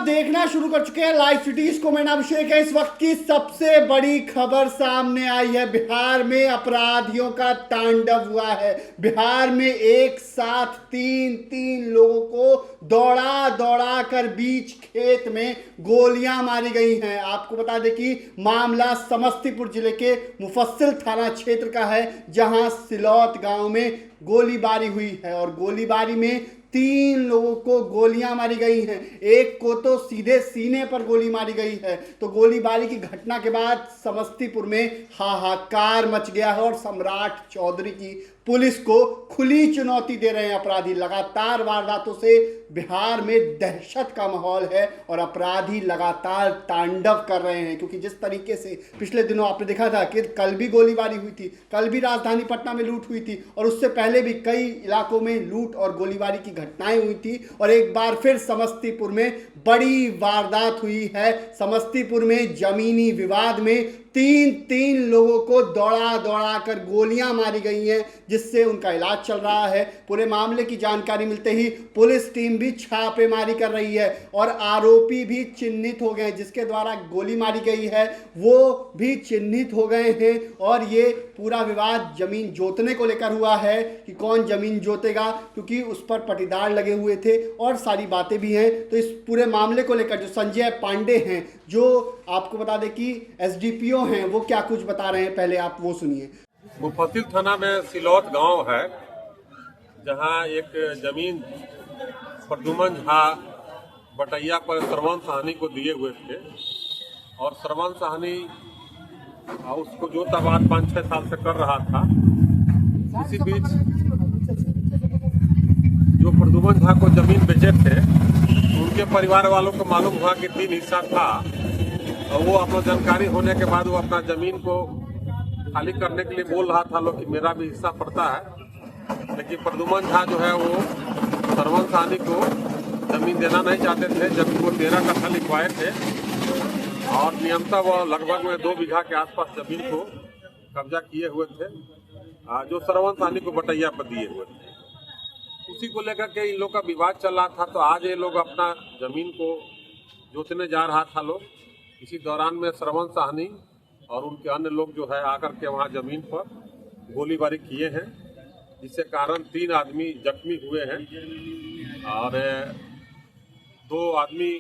देखना शुरू कर चुके हैं लाइव सिटीज को। मैं अभिषेक है। इस वक्त की सबसे बड़ी खबर सामने आई है। बिहार में अपराधियों का तांडव हुआ है। बिहार में एक साथ तीन लोगों को दौड़ा दौड़ा कर बीच खेत में गोलियां मारी गई हैं। आपको बता दें कि मामला समस्तीपुर जिले के मुफस्सिल थाना क्षेत्र का है, जहां सिलौत गांव में गोलीबारी हुई है और गोलीबारी में 3 लोगों को गोलियां मारी गई हैं। एक को तो सीधे सीने पर गोली मारी गई है। तो गोलीबारी की घटना के बाद समस्तीपुर में हाहाकार मच गया है और सम्राट चौधरी की पुलिस को खुली चुनौती दे रहे हैं अपराधी। लगातार वारदातों से बिहार में दहशत का माहौल है और अपराधी लगातार तांडव कर रहे हैं, क्योंकि जिस तरीके से पिछले दिनों आपने देखा था कि कल भी गोलीबारी हुई थी, कल भी राजधानी पटना में लूट हुई थी और उससे पहले भी कई इलाकों में लूट और गोलीबारी की घटनाएं हुई थी और एक बार फिर समस्तीपुर में बड़ी वारदात हुई है। समस्तीपुर में जमीनी विवाद में तीन लोगों को दौड़ा दौड़ा कर गोलियां मारी गई हैं, जिससे उनका इलाज चल रहा है। पूरे मामले की जानकारी मिलते ही पुलिस टीम भी छापेमारी कर रही है और आरोपी भी चिन्हित हो गए, जिसके द्वारा गोली मारी गई है वो भी चिन्हित हो गए हैं। और ये पूरा विवाद जमीन जोतने को लेकर हुआ है कि कौन जमीन जोतेगा, क्योंकि उस पर पटीदार लगे हुए थे और सारी बातें भी हैं। तो इस पूरे मामले को लेकर जो संजय पांडे हैं, जो आपको बता दें कि एसडीपीओ हैं, वो क्या कुछ बता रहे हैं, पहले आप वो सुनिए। मुफस्सिल थाना में सिलौत गांव है, जहां एक जमीन प्रद्युमन झा बटैया पर श्रवण साहनी को दिए हुए थे और श्रवण साहनी उसको जो तबाद 5-6 साल से कर रहा था। इसी बीच जो प्रद्युमन झा को जमीन बेचे थे, उनके परिवार वालों को मालूम हुआ कि 3 हिस्सा था और वो अपना जानकारी होने के बाद वो अपना जमीन को खाली करने के लिए बोल रहा था लोग कि मेरा भी हिस्सा पड़ता है। लेकिन प्रद्युमन झा जो है वो श्रवण साहनी को जमीन देना नहीं चाहते थे, जबकि वो 13 कट्ठा लिखवाए थे और नियमतः वो लगभग में 2 बीघा के आसपास जमीन को कब्जा किए हुए थे, जो श्रवण साहनी को बटैया पर दिए हुए थे। उसी को लेकर के इन लोग का विवाद चल रहा था। तो आज ये लोग अपना जमीन को जोतने जा रहा था लोग। इसी दौरान में श्रवण साहनी और उनके अन्य लोग जो है आकर के वहाँ जमीन पर गोलीबारी किए हैं, जिससे कारण 3 आदमी जख्मी हुए हैं और 2 आदमी,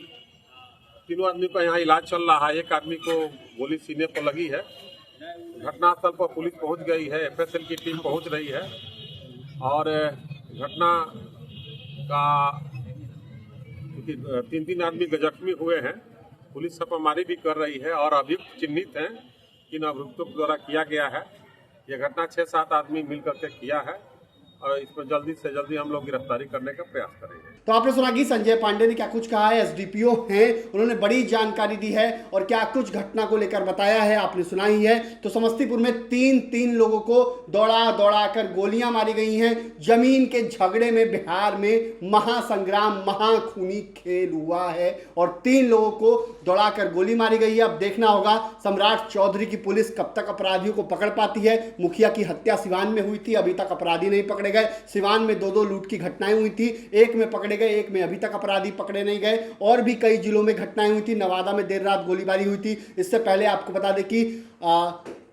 3 आदमी का यहाँ इलाज चल रहा है। एक आदमी को गोली सीने पर लगी है। घटनास्थल पर पुलिस पहुँच गई है, एफएसएल की टीम पहुँच रही है और घटना का 3 आदमी जख्मी हुए हैं। पुलिस छापेमारी भी कर रही है और अभियुक्त चिन्हित हैं। इन अभियुक्तों के द्वारा किया गया है। यह घटना 6-7 आदमी मिलकर के किया है और इसमें जल्दी से जल्दी हम लोग गिरफ्तारी करने का प्रयास करेंगे। तो आपने सुना कि संजय पांडे ने क्या कुछ कहा है। एसडीपीओ हैं, उन्होंने बड़ी जानकारी दी है और क्या कुछ घटना को लेकर बताया है आपने सुना ही है। तो समस्तीपुर में तीन लोगों को दौड़ा दौड़ा कर गोलियां मारी गई हैं। जमीन के झगड़े में बिहार में महासंग्राम, महाखूनी खेल हुआ है और 3 लोगों को दौड़ा कर गोली मारी गई है। अब देखना होगा सम्राट चौधरी की पुलिस कब तक अपराधियों को पकड़ पाती है। मुखिया की हत्या सिवान में हुई थी, अभी तक अपराधी नहीं पकड़े गए। सिवान में 2 लूट की घटनाएं हुई थी, एक में पकड़े गए, एक में अभी तक अपराधी पकड़े नहीं गए। और भी कई जिलों में घटनाएं हुई थी। नवादा में देर रात गोलीबारी हुई थी। इससे पहले आपको बता दें कि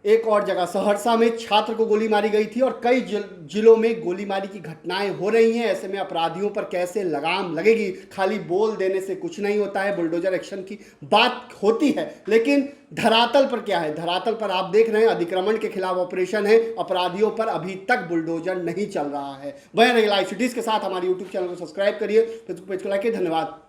एक और जगह सहरसा में छात्र को गोली मारी गई थी और कई जिलों में गोलीबारी की घटनाएं हो रही हैं। ऐसे में अपराधियों पर कैसे लगाम लगेगी। खाली बोल देने से कुछ नहीं होता है, बुलडोजर एक्शन की बात होती है, लेकिन धरातल पर क्या है। धरातल पर आप देख रहे हैं अतिक्रमण के खिलाफ ऑपरेशन है, अपराधियों पर अभी तक बुलडोजर नहीं चल रहा है। बने रहिए लाइव सिटीज के साथ। हमारे यूट्यूब चैनल को सब्सक्राइब करिए, फेसबुक पेज को लाइक करिए। धन्यवाद।